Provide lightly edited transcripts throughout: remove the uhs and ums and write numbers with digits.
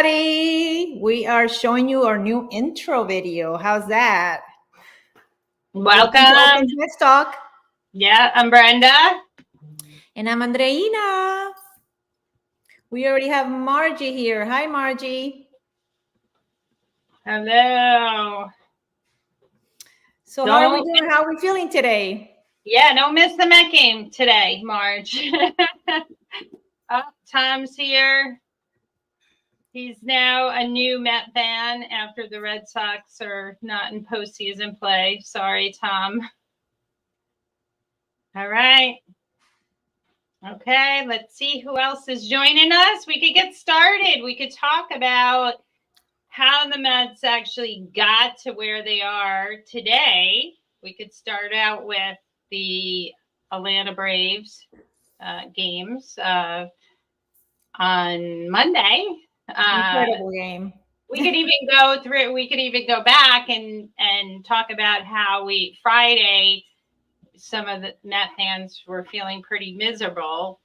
everybody. We are showing you our new intro video. How's that? Welcome. to Let's Talk. Yeah, I'm Brenda. And I'm Andreina. We already have Margie here. Hi, Margie. Hello. So how are we doing? How are we feeling today? Yeah, don't miss the Met game today, Marge. Tom's here. He's now a new Met fan after the Red Sox are not in postseason play. Sorry, Tom. All right. Okay, let's see who else is joining us. We could get started. We could talk about how the Mets actually got to where they are today. We could start out with the Atlanta Braves games on Monday. Incredible game. We could even go through. We could even go back and talk about how Friday. Some of the Met fans were feeling pretty miserable,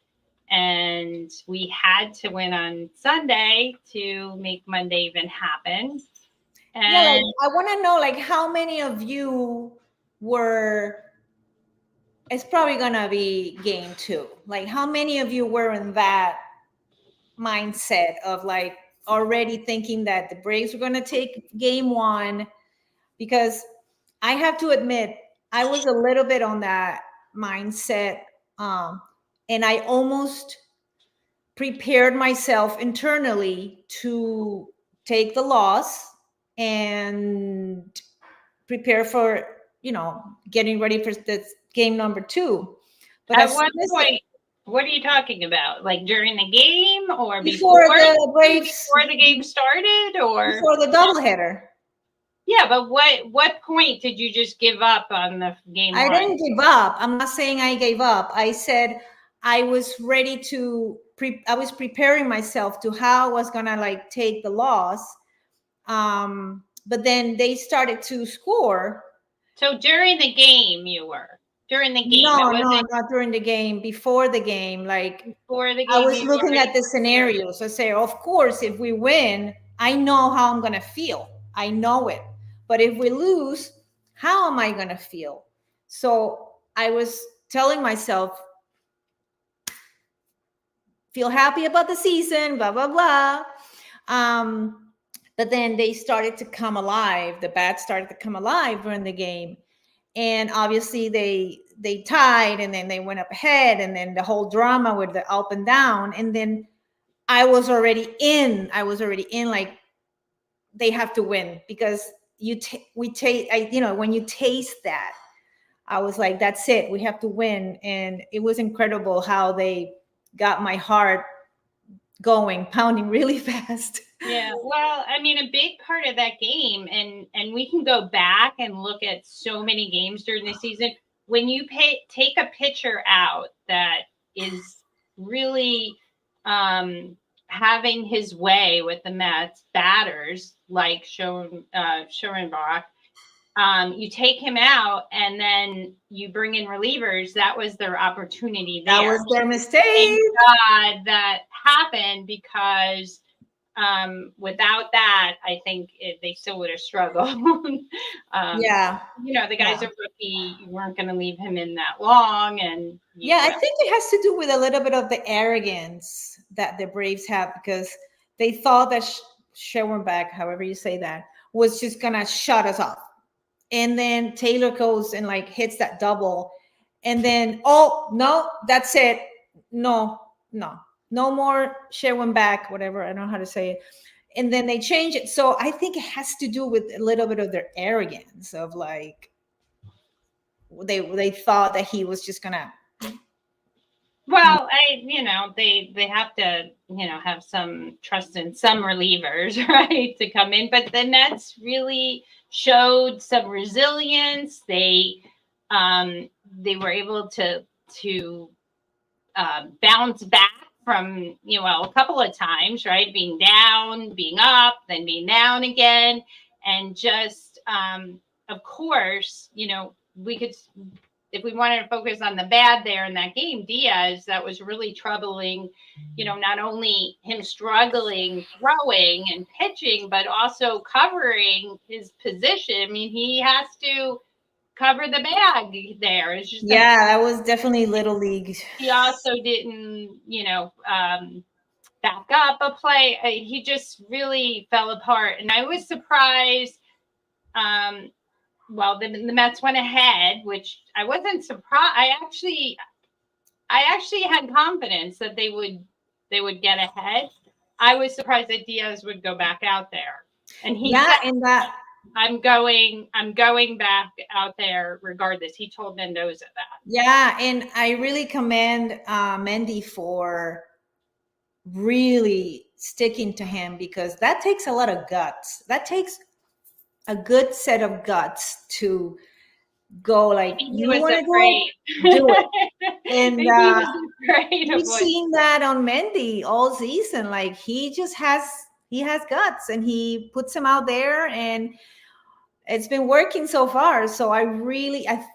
and we had to win on Sunday to make Monday even happen. And I want to know, how many of you were? It's probably gonna be game 2. How many of you were in that mindset of already thinking that the Braves were gonna take game 1? Because I have to admit, I was a little bit on that mindset, and I almost prepared myself internally to take the loss and prepare for getting ready for this game number 2. But at what point, what are you talking about? Like during the game or before the Braves, before the game started, or before the doubleheader? Yeah, but what point did you just give up on the game? I didn't give up. I'm not saying I gave up. I said I was ready to I was preparing myself to how I was gonna take the loss. But then they started to score. So during the game, you were during the game. No, not during the game. Before the game, before the game, I was looking at the scenarios. I say, of course, if we win, I know how I'm gonna feel. I know it. But if we lose, how am I gonna feel? So I was telling myself, feel happy about the season, blah blah blah. But then they started to come alive. The bats started to come alive during the game, and obviously they tied, and then they went up ahead, and then the whole drama with the up and down, and then I was already in. Like, they have to win because when you taste that, I was like, that's it. We have to win, and it was incredible how they got my heart going, pounding really fast. Yeah, well, I mean, a big part of that game, and we can go back and look at so many games during the season. When you take a pitcher out that is really having his way with the Mets batters, like Schoenbach, you take him out and then you bring in relievers. That was their opportunity there. That was their mistake. Thank God that happened, because without that, I think they still would have struggled. Yeah. The guy's a rookie. You weren't going to leave him in that long. And I think it has to do with a little bit of the arrogance that the Braves have, because they thought that Schoenbach, however you say that, was just going to shut us off. And then Taylor goes and hits that double. And then, oh, no, that's it. No more Schoenbach, whatever. I don't know how to say it. And then they change it. So I think it has to do with a little bit of their arrogance of they thought that he was just gonna. Well, they have to, have some trust in some relievers, right, to come in. But the Nets really showed some resilience. They were able to bounce back from, a couple of times, right? Being down, being up, then being down again. And just, of course, we could if we wanted to focus on the bad there in that game, Diaz, that was really troubling, not only him struggling, throwing and pitching, but also covering his position. I mean, he has to cover the bag there. It's just that was definitely little league. he also didn't, back up a play. He just really fell apart. And I was surprised. Well, the Mets went ahead, which I wasn't surprised. I actually had confidence that they would get ahead. I was surprised that Diaz would go back out there, and he said, and that I'm going back out there regardless. He told Mendoza that. Yeah, and I really commend Mendy for really sticking to him, because that takes a lot of guts. That takes a good set of guts to go like, you want to do it. And we've seen that on Mendy all season. Like, he has guts, and he puts him out there, and it's been working so far. So I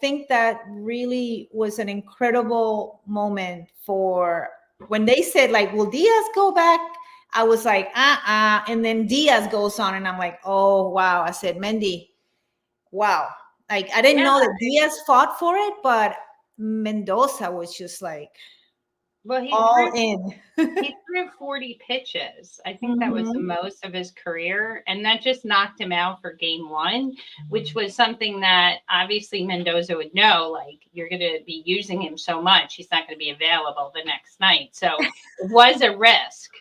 think that really was an incredible moment for when they said, like, will Diaz go back? I was like, and then Diaz goes on, and I'm like, oh, wow. I said, Mendy, wow. Like, I didn't know that Diaz fought for it, but Mendoza was just like, all in. He threw 40 pitches. I think that was the most of his career. And that just knocked him out for game one, which was something that obviously Mendoza would know, like, you're going to be using him so much, he's not going to be available the next night. So it was a risk.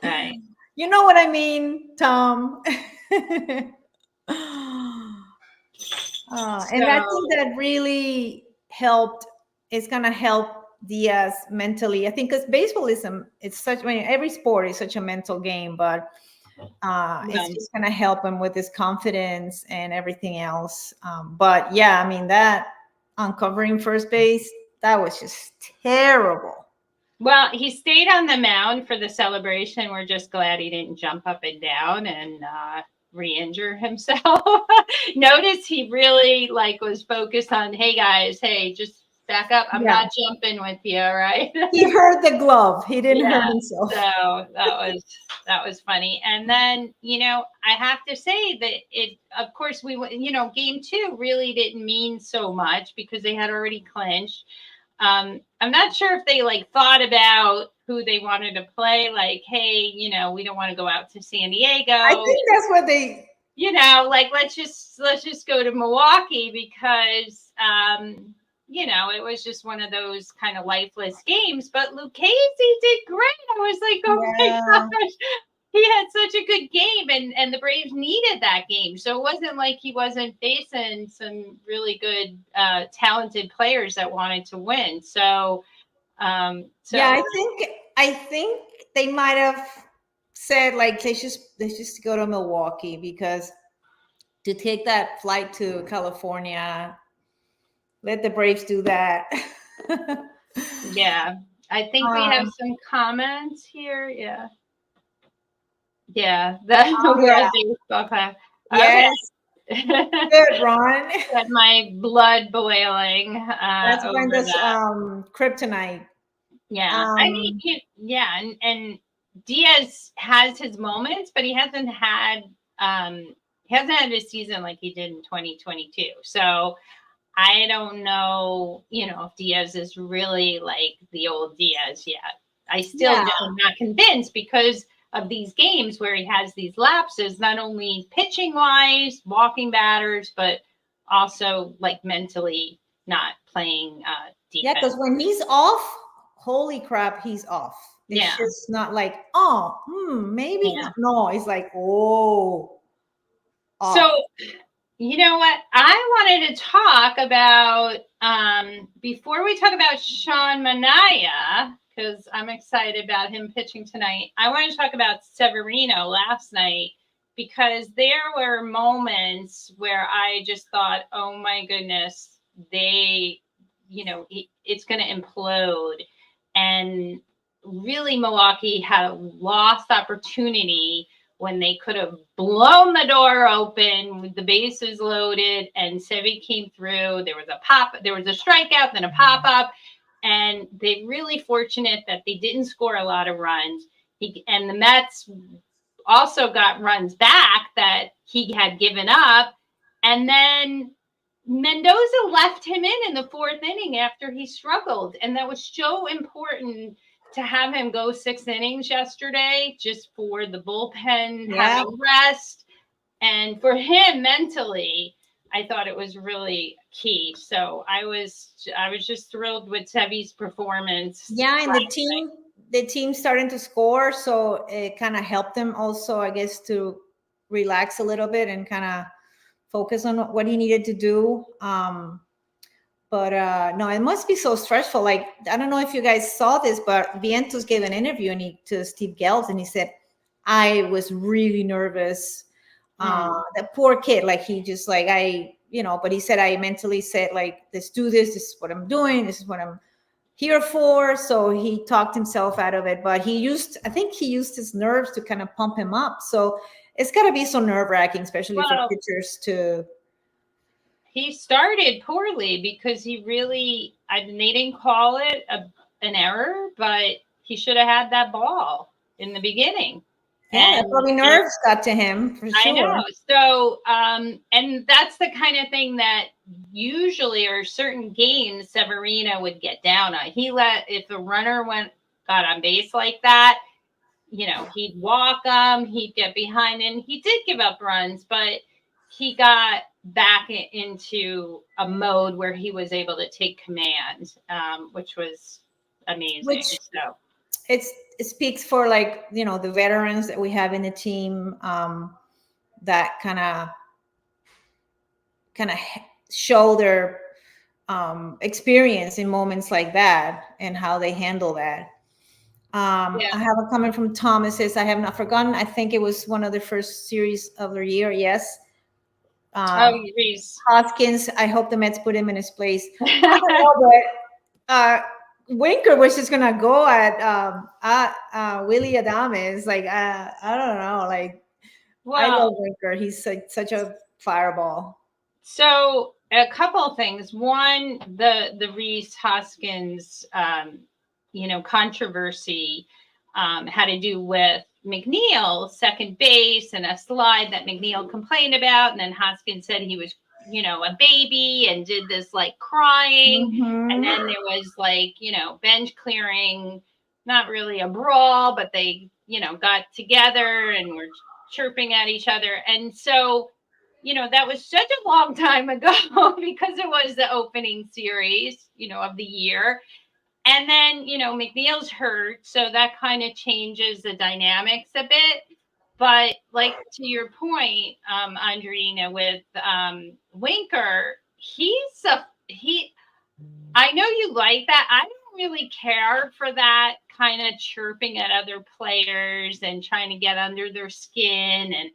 Right. You know what I mean, Tom? And I think that really helped. It's going to help Diaz mentally. I think because baseball it's such, every sport is such a mental game, but it's just going to help him with his confidence and everything else. But yeah, I mean, that uncovering first base, that was just terrible. Well, he stayed on the mound for the celebration. We're just glad he didn't jump up and down and re-injure himself. Notice he really was focused on, hey guys, hey, just back up. I'm not jumping with you, right? He hurt the glove. He didn't hurt himself. So that was funny. And then, I have to say that of course, game two really didn't mean so much because they had already clinched. I'm not sure if they thought about who they wanted to play. Like, hey, we don't want to go out to San Diego. I think that's what they, let's just go to Milwaukee because, it was just one of those kind of lifeless games. But Lucchesi did great. I was like, oh my gosh, he had such a good game, and the Braves needed that game. So it wasn't like he wasn't facing some really good, talented players that wanted to win. So, yeah, I think they might have said, like, let's just go to Milwaukee, because to take that flight to California, let the Braves do that. Yeah, I think we have some comments here. Yeah. Yeah, that's World Baseball Class. Yes. Okay. Good, Ron. Got my blood boiling. That's Brenda's kryptonite. Yeah, I mean, and Diaz has his moments, but he hasn't had a season like he did in 2022. So I don't know, if Diaz is really like the old Diaz yet. I still am not convinced because of these games where he has these lapses, not only pitching wise, walking batters, but also mentally not playing defense. Yeah, because when he's off, holy crap, he's off. It's just not like, maybe not. No, it's like, off. So you know what? I wanted to talk about, before we talk about Sean Manaea, because I'm excited about him pitching tonight. I want to talk about Severino last night, because there were moments where I just thought, oh my goodness, it's going to implode. And really, Milwaukee had a lost opportunity when they could have blown the door open with the bases loaded, and Sevy came through. There was a strikeout, then a pop-up, and they're really fortunate that they didn't score a lot of runs. And the Mets also got runs back that he had given up, and then Mendoza left him in the fourth inning after he struggled, and that was so important to have him go 6 innings yesterday, just for the bullpen having rest, and for him mentally, I thought it was really key. So I was just thrilled with Sevy's performance. Yeah, and the team starting to score, so it kind of helped them also, I guess, to relax a little bit and kind of focus on what he needed to do. But no, it must be so stressful. Like, I don't know if you guys saw this, but Vientos gave an interview to Steve Geltz, and he said, I was really nervous. The poor kid, like, he just like, but he said, I mentally said, like, let's do this. This is what I'm doing. This is what I'm here for. So he talked himself out of it, but I think he used his nerves to kind of pump him up. So it's got to be so nerve-wracking, especially for pitchers to. He started poorly because they didn't call it an error, but he should have had that ball in the beginning. Yeah, probably nerves got to him, for sure. I know. So, and that's the kind of thing that usually, or certain games, Severino would get down on. If a runner got on base like that, he'd walk them, he'd get behind, and he did give up runs, but he got back into a mode where he was able to take command, which was amazing. It speaks for, like, the veterans that we have in the team, that kind of show their experience in moments like that and how they handle that. I have a comment from Thomas. Says, I have not forgotten. I think it was one of the first series of the year. Yes. Hoskins. I hope the Mets put him in his place. I don't know, but Winker was just gonna go at Willie Adames. Like, I don't know. Like, I love Winker. He's such a fireball. So a couple of things. One, the Rhys Hoskins controversy had to do with McNeil, second base, and a slide that McNeil complained about, and then Hoskins said he was a baby and did this like crying. Mm-hmm. And then there was like, bench clearing, not really a brawl, but they, got together and were chirping at each other. And so, that was such a long time ago because it was the opening series, of the year. And then, McNeil's hurt. So that kind of changes the dynamics a bit. But like to your point, Andreina, with Winker, I know you like that. I don't really care for that kind of chirping at other players and trying to get under their skin. And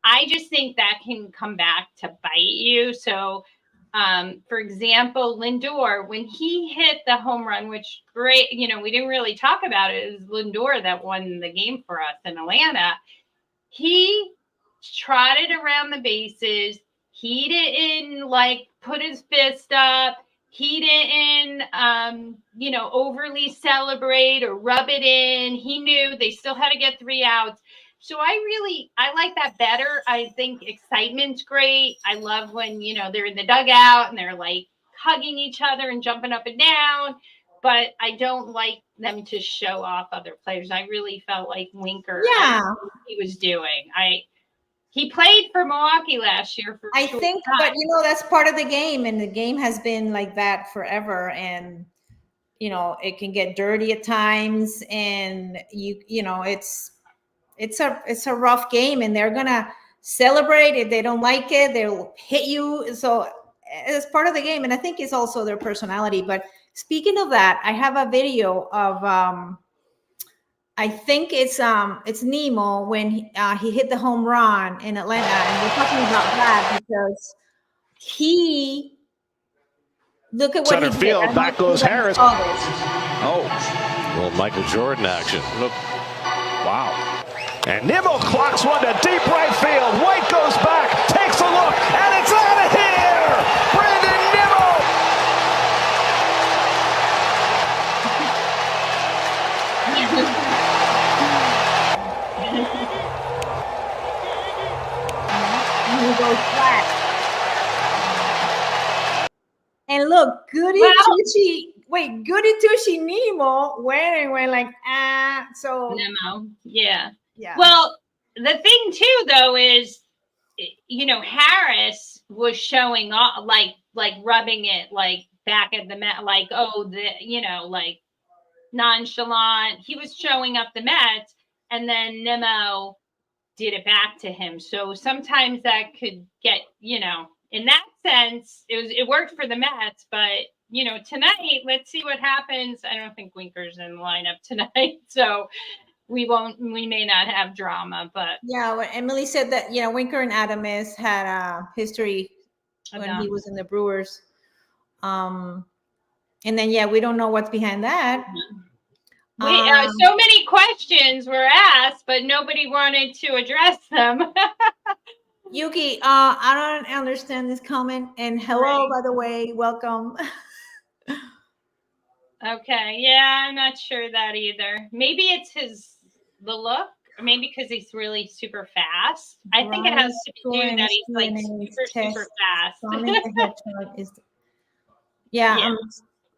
I just think that can come back to bite you. So, for example, Lindor, when he hit the home run, which great, we didn't really talk about it. It was Lindor that won the game for us in Atlanta. He trotted around the bases. He didn't like put his fist up. He didn't, overly celebrate or rub it in. He knew they still had to get 3 outs. So I like that better. I think excitement's great. I love when, they're in the dugout and they're like hugging each other and jumping up and down, but I don't like them to show off other players. I really felt like Winker, he was doing. He played for Milwaukee last year. I think, but that's part of the game, and the game has been like that forever. And, it can get dirty at times, and it's a rough game, and they're gonna celebrate. If they don't like it, they'll hit you. So it's part of the game, and I think it's also their personality. But speaking of that, I have a video of I think it's Nemo when he hit the home run in Atlanta, and we're talking about that because look at what center he field. did. Back goes Harris. Oh, little Michael Jordan action. Look, wow. And Nimmo clocks one to deep right field. White goes back, takes a look, and it's out of here! Brandon Nimmo! He goes flat. And look, Goody Two-Shoes Nemo went like, so Nemo. Yeah. yeah. Well, the thing too, though, is, Harris was showing off, like rubbing it like back at the Met, like, like nonchalant. He was showing up the Mets, and then Nemo did it back to him. So sometimes that could get, in that sense, it worked for the Mets, but tonight, let's see what happens. I don't think Winker's in the lineup tonight, so we may not have drama, but yeah, when Emily said that, Winker and Adames had a history when he was in the Brewers. And then, we don't know what's behind that. So many questions were asked, but nobody wanted to address them. Yuki, I don't understand this comment. And hello, by the way, welcome. Okay, yeah, I'm not sure that either. Maybe it's the look, or maybe because he's really super fast. I think it has to do that he's like super fast.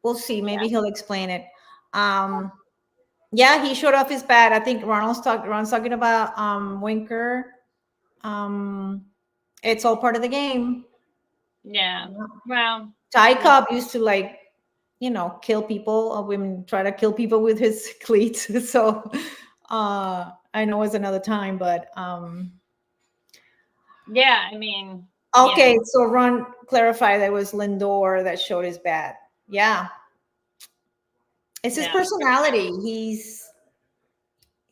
We'll see. Maybe he'll explain it. Yeah, he showed off his bat. I think Ron's talking about Winker. It's all part of the game. Yeah. Well, Ty Cobb used to kill people. Women try to kill people with his cleats. So I know it's another time, but yeah, I mean. Okay, so Ron clarified that it was Lindor that showed his bat. Yeah. It's his personality.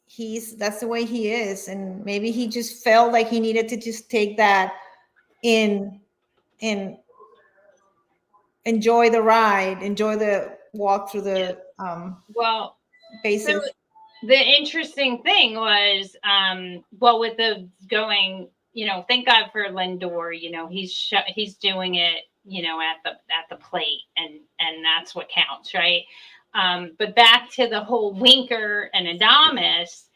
He's that's the way he is. And maybe he just felt like he needed to just take that in and enjoy the ride, enjoy the walk through the bases. So the interesting thing was, with the going, thank God for Lindor, he's doing it, at the plate, and that's what counts, right? But back to the whole Winker and Adames.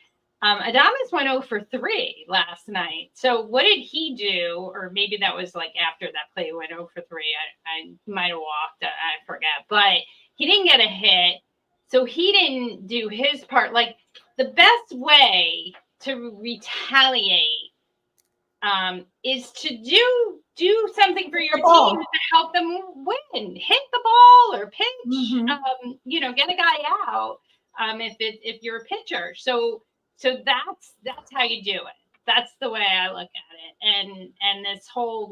Adames went 0 for 3 last night. So what did he do? Or maybe that was like after that play went 0 for 3. I might have walked. I forget. But he didn't get a hit. So he didn't do his part. Like, the best way to retaliate is to do something for your team to help them win. Hit the ball or pitch. Get a guy out. If you're a pitcher. So that's how you do it. That's the way I look at it. And this whole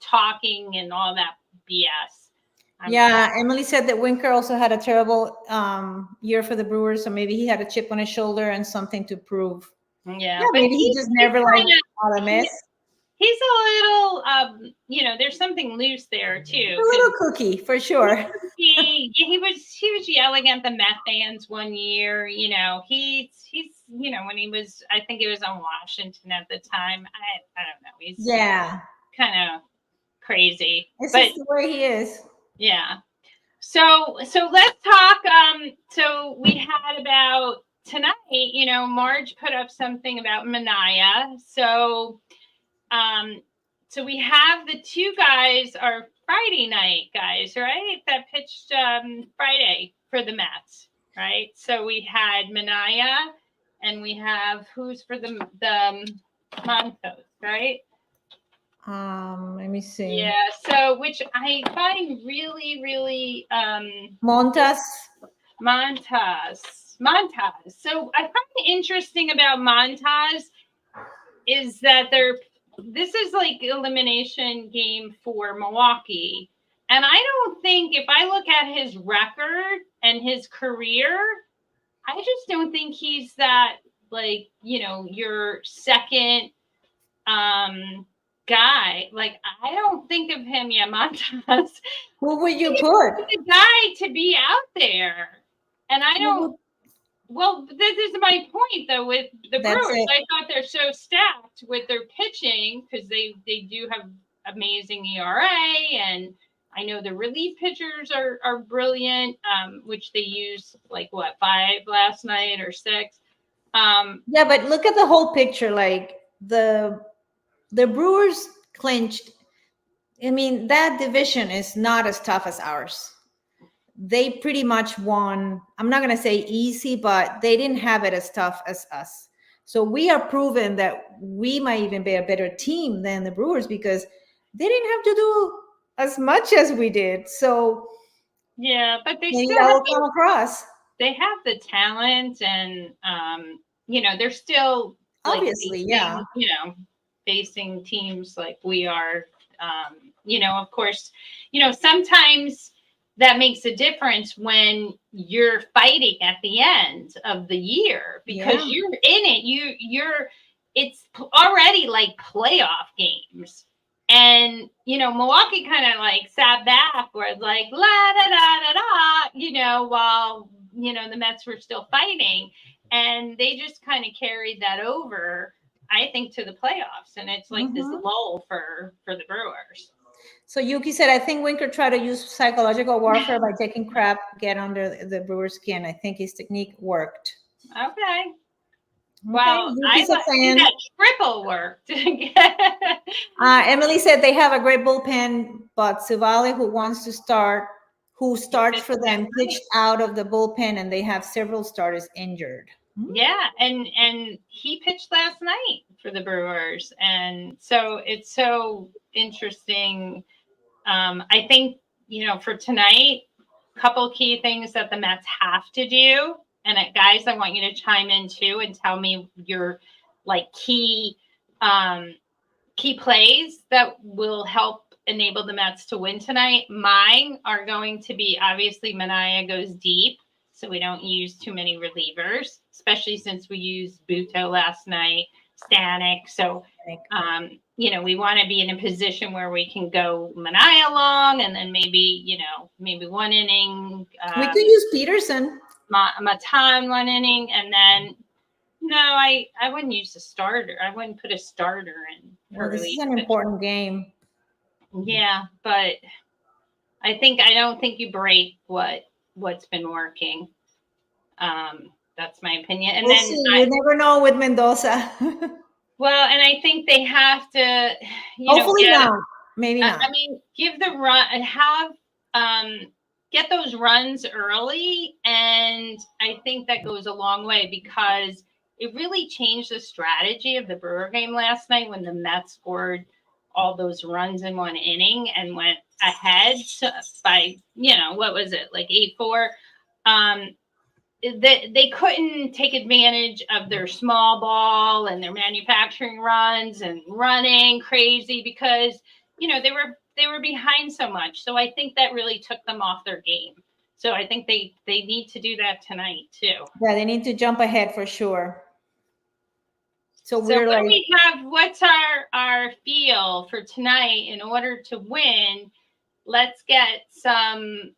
talking and all that BS. Emily said that Winker also had a terrible year for the Brewers, so maybe he had a chip on his shoulder and something to prove. Yeah, maybe he just never had a miss. He's a little, there's something loose there too. A little cookie for sure. He was yelling at the Met fans one year. He's when he was, I think he was on Washington at the time. I don't know. He's kind of crazy. It's just the way he is. Yeah. So let's talk. So we had about tonight. Marge put up something about Manaea. So we have the two guys are Friday night guys, right? That pitched Friday for the Mets, right? So we had Manaea, and we have who's for the Montos, right? Let me see. Yeah, so which I find really, really Montas. So I find it interesting about Montas is that this is like elimination game for Milwaukee. And I don't think, if I look at his record and his career, I just don't think he's that, your second guy. Like, I don't think of him, Montas. Who would you put? The guy to be out there. And I don't. Well, this is my point, though, with the That's Brewers. it. I thought they're so stacked with their pitching because they do have amazing ERA, and I know the relief pitchers are brilliant, which they used like what 5 last night or 6. Yeah, but look at the whole picture. Like the Brewers clinched. I mean, that division is not as tough as ours. They pretty much won. I'm not going to say easy, but they didn't have it as tough as us. So we are proven that we might even be a better team than the Brewers because they didn't have to do as much as we did. So yeah, but they maybe still that have will come across. they have the talent, and they're still like Obviously, facing, yeah. facing teams like we are. Of course, sometimes that makes a difference when you're fighting at the end of the year because Yeah. you're in it. It's already like playoff games. And Milwaukee kind of like sat back where it's like la da da da da, while the Mets were still fighting, and they just kind of carried that over, I think, to the playoffs, and it's like this lull for the Brewers. So Yuki said, I think Winker tried to use psychological warfare by taking crap, get under the Brewer's skin. I think his technique worked. Okay. Well, Yuki's a fan. that triple worked. Emily said they have a great bullpen, but Sivali, who starts for them, pitched out of the bullpen, and they have several starters injured. Yeah, and he pitched last night for the Brewers, and so it's so interesting. I think for tonight, a couple key things that the Mets have to do. And guys, I want you to chime in too and tell me your like key plays that will help enable the Mets to win tonight. Mine are going to be obviously Manaea goes deep, so we don't use too many relievers, especially since we used Buto last night, Stanek. So we want to be in a position where we can go Manaea long, and then maybe one inning. We could use Peterson. Matan 1 inning, and then no, I wouldn't use a starter. I wouldn't put a starter in. Well, this is an important game. Yeah, but I don't think you break what's been working. That's my opinion. And we'll then see. You never know with Mendoza. Well, and I think they have to, hopefully not. Maybe not. I mean, give the run and have get those runs early, and I think that goes a long way because it really changed the strategy of the Brewer game last night when the Mets scored all those runs in 1 inning and went ahead by what was it, like 8-4. They couldn't take advantage of their small ball and their manufacturing runs and running crazy because they were behind so much. So I think that really took them off their game. So I think they need to do that tonight too. Yeah, they need to jump ahead for sure. So what's our feel for tonight in order to win? Let's get some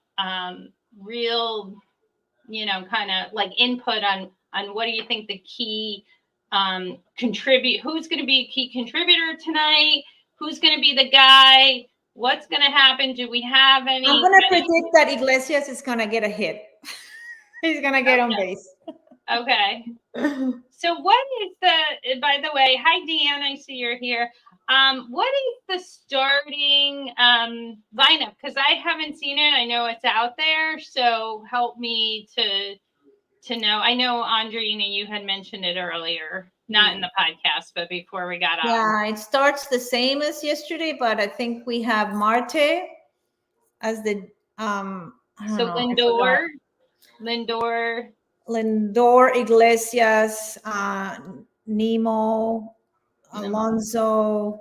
real kind of like input on what do you think the key who's going to be a key contributor tonight? Who's going to be the guy? What's going to happen? Do we have any? I'm going to predict that Iglesias is going to get a hit. He's going to get on base. Okay. So what is by the way, hi, Dan, I see you're here. What is the starting lineup? Because I haven't seen it. I know it's out there. So help me to know. I know, Andreina, you had mentioned it earlier. Not in the podcast, but before we got on. Yeah, it starts the same as yesterday, but I think we have Marte as the Lindor, Iglesias, Nemo, Alonso.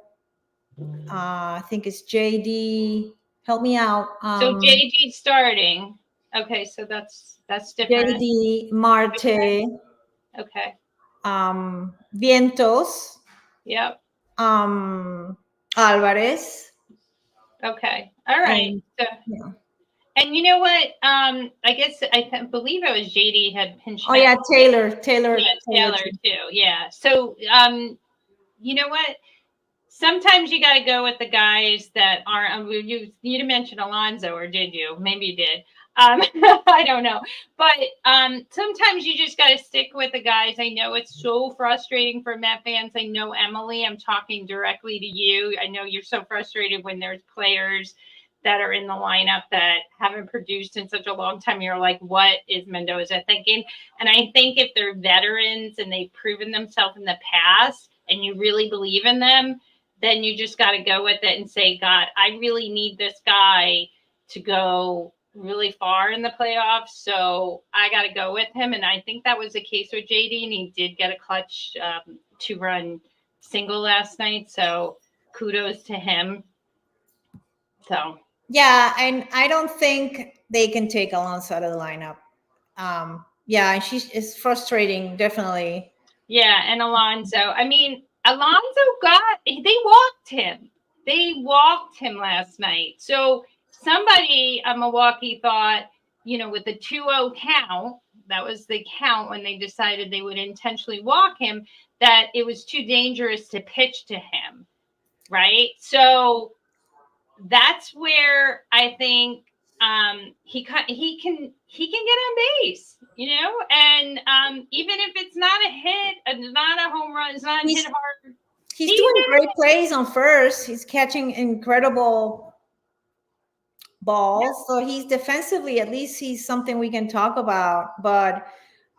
I think it's JD. Help me out. So JD starting. Okay, so that's different. JD, Marte. Okay. Vientos. Yep. Alvarez. Okay. All right. And you know what? I guess believe it was JD had pinched. Oh yeah, Taylor. Yeah, Taylor too. Yeah. So you know what? Sometimes you got to go with the guys that aren't. You mentioned Alonso, or did you? Maybe you did. I don't know, but sometimes you just got to stick with the guys. I know it's so frustrating for Met fans. I know, Emily, I'm talking directly to you. I know you're so frustrated when there's players that are in the lineup that haven't produced in such a long time. You're like, what is Mendoza thinking? And I think if they're veterans and they've proven themselves in the past and you really believe in them, then you just got to go with it and say, God, I really need this guy to go really far in the playoffs. So I got to go with him. And I think that was the case with JD. And he did get a clutch 2-run single last night. So kudos to him. So. Yeah, and I don't think they can take Alonso out of the lineup. Yeah, and it's frustrating, definitely. Yeah, and Alonso. I mean, Alonso they walked him. They walked him last night. So somebody at Milwaukee thought, with the 2-0 count, that was the count when they decided they would intentionally walk him, that it was too dangerous to pitch to him, right? So that's where I think he can get on base, and even if it's not a hit, not a home run, it's not hit hard. He's doing great plays on first. He's catching incredible balls. So he's defensively, at least he's something we can talk about. But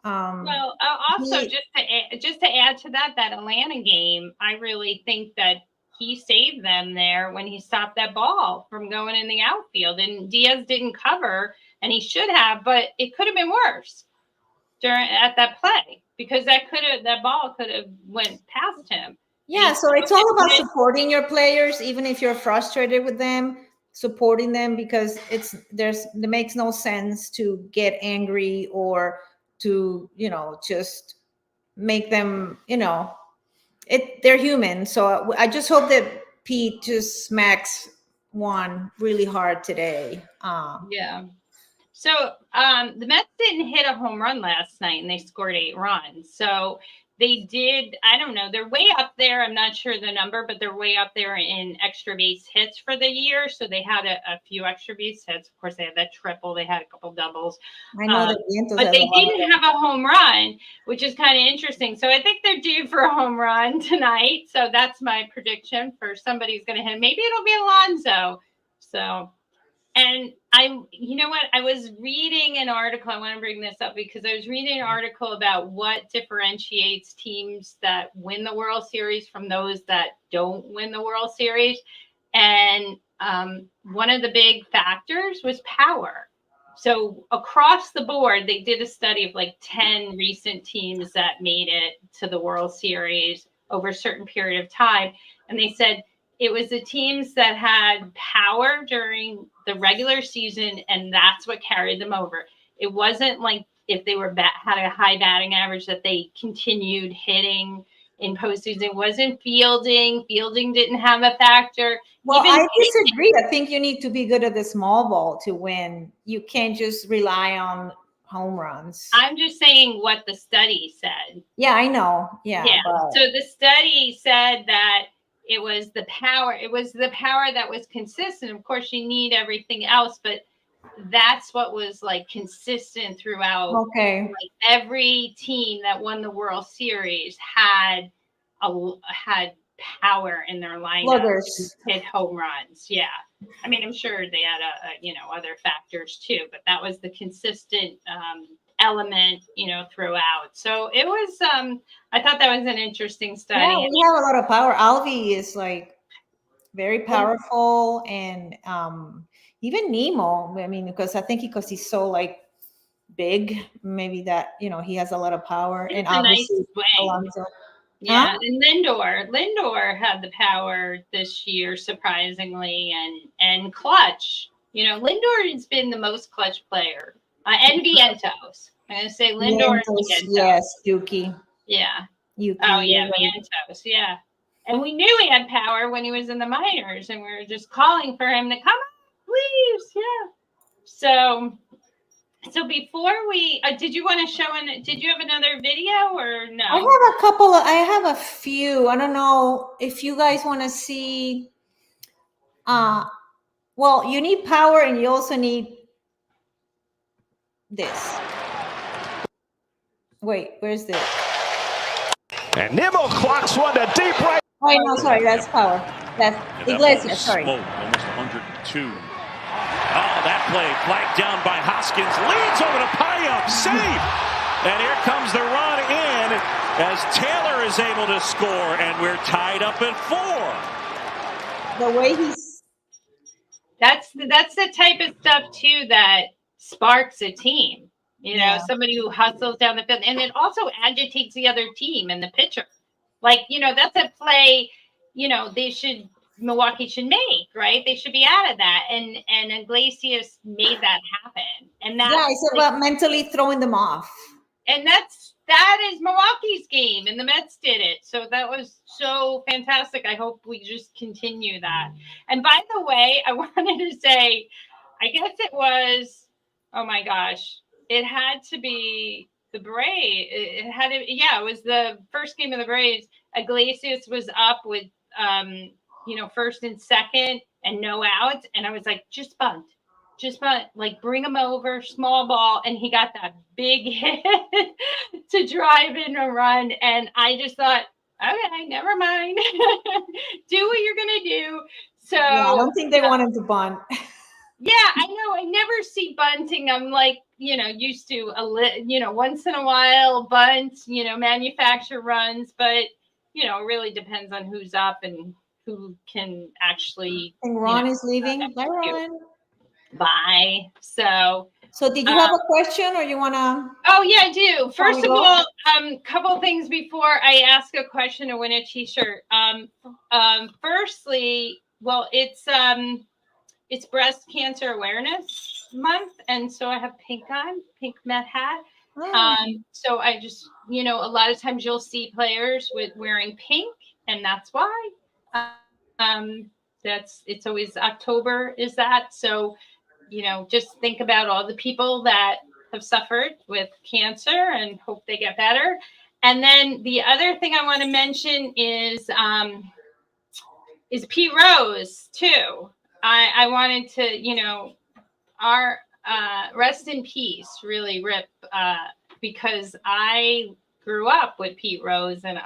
well, also just to add to that Atlanta game, I really think that he saved them there when he stopped that ball from going in the outfield, and Diaz didn't cover, and he should have, but it could have been worse at that play, because that ball could have went past him. Yeah, so it's all about supporting your players, even if you're frustrated with them, supporting them, because it makes no sense to get angry or to, just make them, they're human. So I just hope that Pete just smacks one really hard today. Yeah. So the Mets didn't hit a home run last night, and they scored 8 runs. So they did, I don't know, they're way up there. I'm not sure the number, but they're way up there in extra base hits for the year. So they had a few extra base hits. Of course, they had that triple. They had a couple doubles. I know but they didn't have a home run, which is kind of interesting. So I think they're due for a home run tonight. So that's my prediction for somebody's going to hit. Maybe it'll be Alonso. So. And you know what? I was reading an article. I want to bring this up because I was reading an article about what differentiates teams that win the World Series from those that don't win the World Series. And one of the big factors was power. So across the board, they did a study of like 10 recent teams that made it to the World Series over a certain period of time. And they said, it was the teams that had power during the regular season, and that's what carried them over. It wasn't like if they had a high batting average that they continued hitting in postseason. It wasn't fielding. Fielding didn't have a factor. Well, I disagree. I think you need to be good at the small ball to win. You can't just rely on home runs. I'm just saying what the study said. Yeah, I know. Yeah. But... So the study said that it was the power. It was the power that was consistent. Of course, you need everything else, but that's what was like consistent throughout. Okay. Like every team that won the World Series had power in their lineup, hit home runs. Yeah, I mean, I'm sure they had other factors too, but that was the consistent element, throughout. So it was, I thought that was an interesting study. Yeah, we have a lot of power. Alvy is like very powerful, and even Nemo. I mean, because he's so like big, maybe that he has a lot of power. It's and obviously nice Alonso. Yeah, and Lindor had the power this year, surprisingly, and clutch. Lindor has been the most clutch player. And Vientos. I'm going to say Lindor and Vientos. Yes, Yuki. Yeah. Yuki. Oh, yeah, Vientos. Yeah. And we knew he had power when he was in the minors, and we were just calling for him to come on, please. Yeah. So before we, did you want to show? Did you have another video or no? I have a few. I don't know if you guys want to see. Well, you need power, and you also need this. Wait, where's this? And Nimmo clocks one to deep right. Oh, no, sorry, that's power. That's Iglesias, sorry. Almost 102. Oh, that play flagged down by Hoskins. Leads over to Payam. Save. And here comes the run in as Taylor is able to score. And we're tied up at 4. The way he's... That's the type of stuff, too, that sparks a team. You know, somebody who hustles down the field. And it also agitates the other team and the pitcher. Like, you know, that's a play, you know, Milwaukee should make, right? They should be out of that. And Iglesias made that happen. And that's it's about mentally throwing them off. And that is Milwaukee's game, and the Mets did it. So that was so fantastic. I hope we just continue that. And by the way, I wanted to say, I guess it was, oh my gosh, it had to be the Braves. It was the first game of the Braves. Iglesias was up with, first and second and no outs. And I was like, just bunt, like bring him over, small ball. And he got that big hit to drive in a run. And I just thought, okay, never mind. Do what you're going to do. So I don't think they wanted to bunt. Yeah, I know. I never see bunting. I'm like, used to once in a while bunt, manufacture runs, but it really depends on who's up and who can actually. And Ron is leaving. Bye, Ron. Bye. So did you have a question, or you want to? Oh yeah, I do. First of all, couple things before I ask a question or win a T-shirt. Firstly, well, it's Breast Cancer Awareness Month, and so I have pink Met hat. So I just, a lot of times you'll see players wearing pink, and that's why. It's always October is that. So, just think about all the people that have suffered with cancer and hope they get better. And then the other thing I want to mention is Pete Rose too. I wanted to, our rest in peace, really, Rip, because I grew up with Pete Rose, and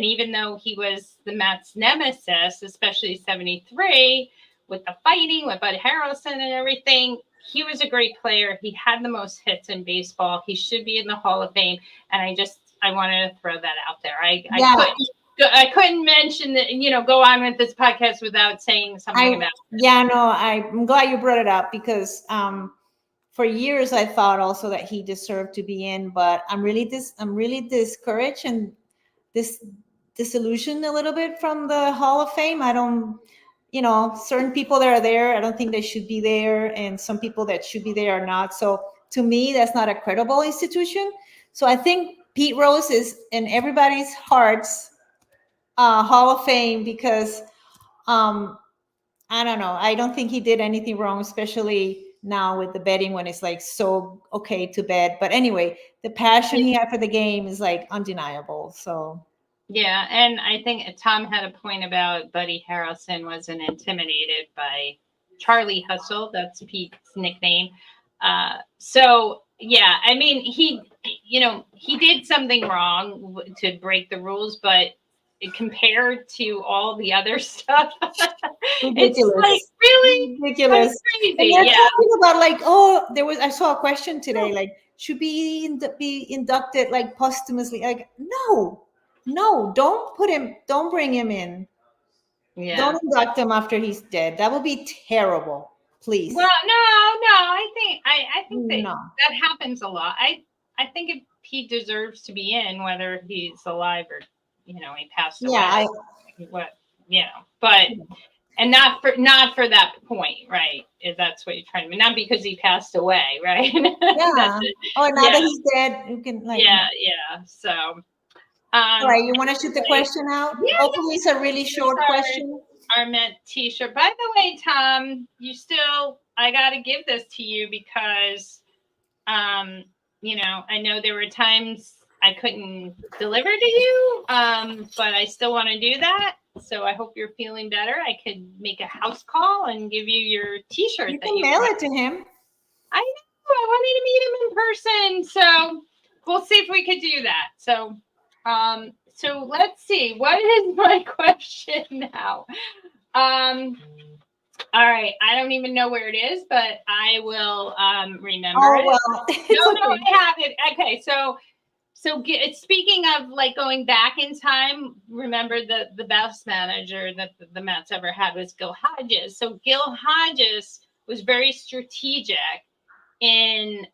even though he was the Mets' nemesis, especially 73, with the fighting with Bud Harrelson and everything, he was a great player. He had the most hits in baseball. He should be in the Hall of Fame, and I wanted to throw that out there. I couldn't mention that, go on with this podcast without saying something about it. Yeah, no, I'm glad you brought it up because for years I thought also that he deserved to be in, but I'm really discouraged and disillusioned a little bit from the Hall of Fame. I don't, certain people that are there, I don't think they should be there, and some people that should be there are not. So to me, that's not a credible institution. So I think Pete Rose is in everybody's hearts. Hall of Fame because I don't know. I don't think he did anything wrong, especially now with the betting when it's like so okay to bet. But anyway, the passion he had for the game is like undeniable. So yeah, and I think Tom had a point about Buddy Harrelson wasn't intimidated by Charlie Hustle. That's Pete's nickname. So yeah, I mean he did something wrong to break the rules, but compared to all the other stuff, it's like really ridiculous. Crazy. And they're talking about I saw a question today, like should be inducted like posthumously. Like no, don't bring him in. Yeah. Don't induct him after he's dead. That would be terrible. Please. Well, no. I think that happens a lot. I think if he deserves to be in, whether he's alive or he passed away. Yeah, but and not for that point, right? If that's what you're trying to mean, not because he passed away, right? Yeah. Now that he's dead, you can Yeah. So, all right, you want to shoot the question out? Yeah, hopefully, it's a really short question. our Met t-shirt. By the way, Tom, I got to give this to you because, I know there were times I couldn't deliver to you, but I still want to do that. So I hope you're feeling better. I could make a house call and give you your t-shirt. You can mail it to him. I know. I wanted to meet him in person. So we'll see if we could do that. So let's see. What is my question now? All right. I don't even know where it is, but I will remember it. Well. No, I have it. Okay. So speaking of like going back in time, remember the best manager that the Mets ever had was Gil Hodges. So Gil Hodges was very strategic in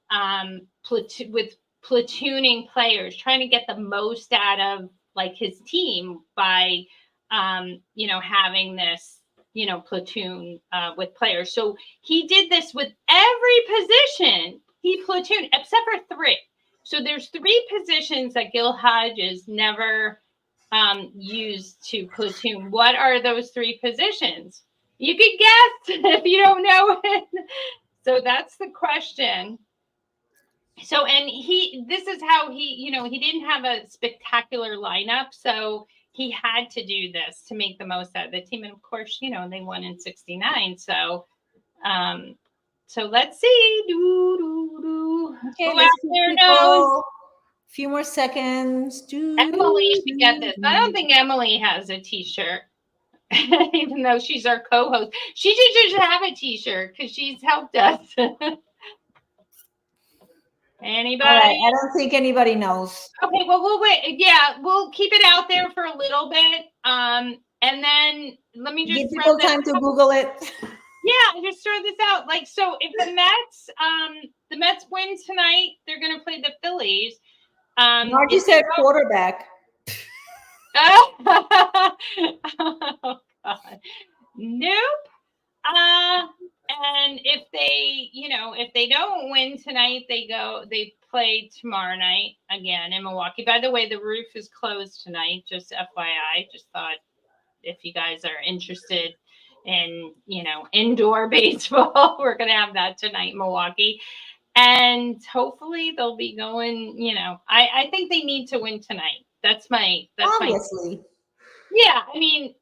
with platooning players, trying to get the most out of like his team by having this platoon with players. So he did this with every position. He platooned except for 3. So there's 3 positions that Gil Hodges never used to platoon. What are those 3 positions? You could guess if you don't know it. So that's the question. So, and this is how he didn't have a spectacular lineup. So he had to do this to make the most out of the team. And of course, they won in 69. So, so let's see. Okay, who out there knows? A few more seconds. Emily should get this. I don't think Emily has a t-shirt, even though she's our co-host. She should just have a t-shirt because she's helped us. Anybody? All right, I don't think anybody knows. Okay, well, we'll wait. Yeah, we'll keep it out there for a little bit. And then let me just give people time to Google it. Yeah, just throw this out. Like, so if the Mets win tonight, they're going to play the Phillies. Margie said quarterback. Oh, God. Nope. And if they don't win tonight, they play tomorrow night again in Milwaukee. By the way, the roof is closed tonight, just FYI. Just thought if you guys are interested in, indoor baseball, we're going to have that tonight in Milwaukee. And hopefully they'll be going, I think they need to win tonight. That's obviously. Yeah. I mean,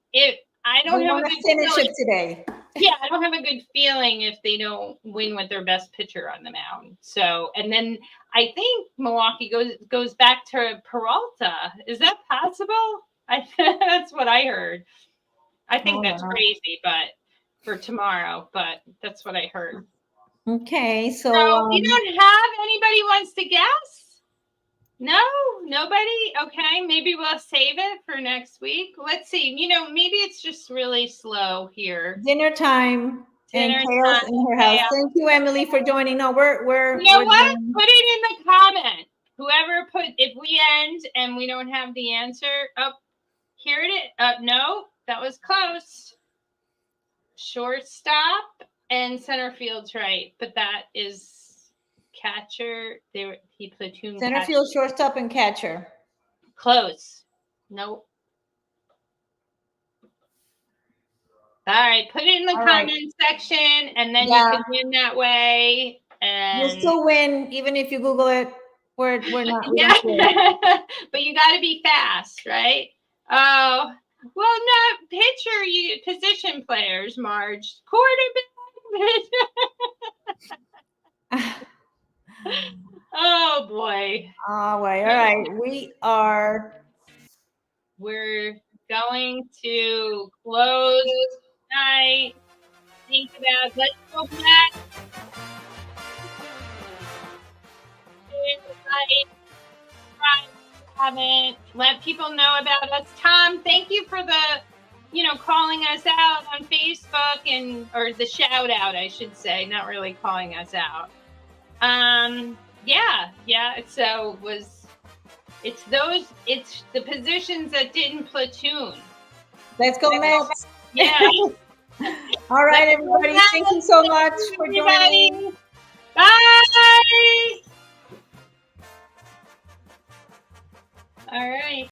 I don't have a good finish it today. Yeah, I don't have a good feeling if they don't win with their best pitcher on the mound. So, and then I think Milwaukee goes back to Peralta. Is that possible? That's what I heard. I think that's crazy, but for tomorrow, but that's what I heard. Okay, so you don't have anybody wants to guess? No, nobody. Okay, maybe we'll save it for next week. Let's see. Maybe it's just really slow here. Dinner time. And chaos in her house. Thank you, Emily, for joining. No, we're. You know what? Put it in the comment. Whoever if we end and we don't have the answer. Oh, here it is. No, that was close. Shortstop and center field's right, but that is catcher. He platooned center field, shortstop, and catcher. Close. Nope. All right, put it in the comment section, and then you can win that way. And you'll still win, even if you Google it. We're not. But you got to be fast, right? Oh, well, not pitcher. You position players, Marge. Quarterback. Oh boy. All right. We're going to close tonight. Think about. Let's go back. Haven't let people know about us. Tom, thank you for the calling us out on Facebook or the shout out, I should say, not really calling us out. So it's the positions that didn't platoon. Let's go Mets. Yeah. All right, everybody. Thank you so much for joining. Bye. All right.